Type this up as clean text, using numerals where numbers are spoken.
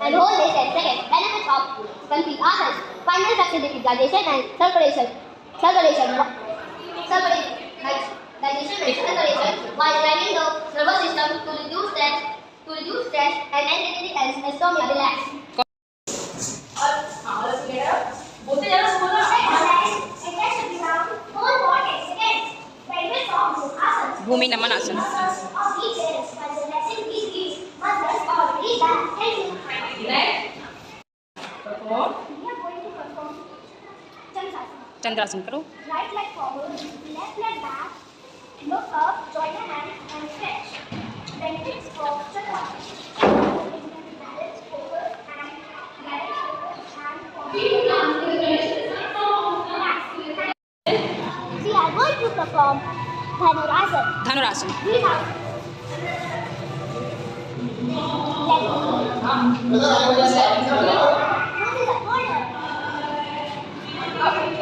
and hold this and second. Benefits of complete asanas. Final flexibility, digestion and circulation. Digestion while training the nervous system to reduce stress and anxiety and insomnia. Relax. All together. बोलते जाना बोलो. भूमि नमन आसन. चंद्रासन करो. Right leg forward, left leg back, look up, join your hands and stretch. Benefits for Chandrasana. Balance, focus and We are going to perform Dhanurasana. Dhanurasana. We have leg. What is the order?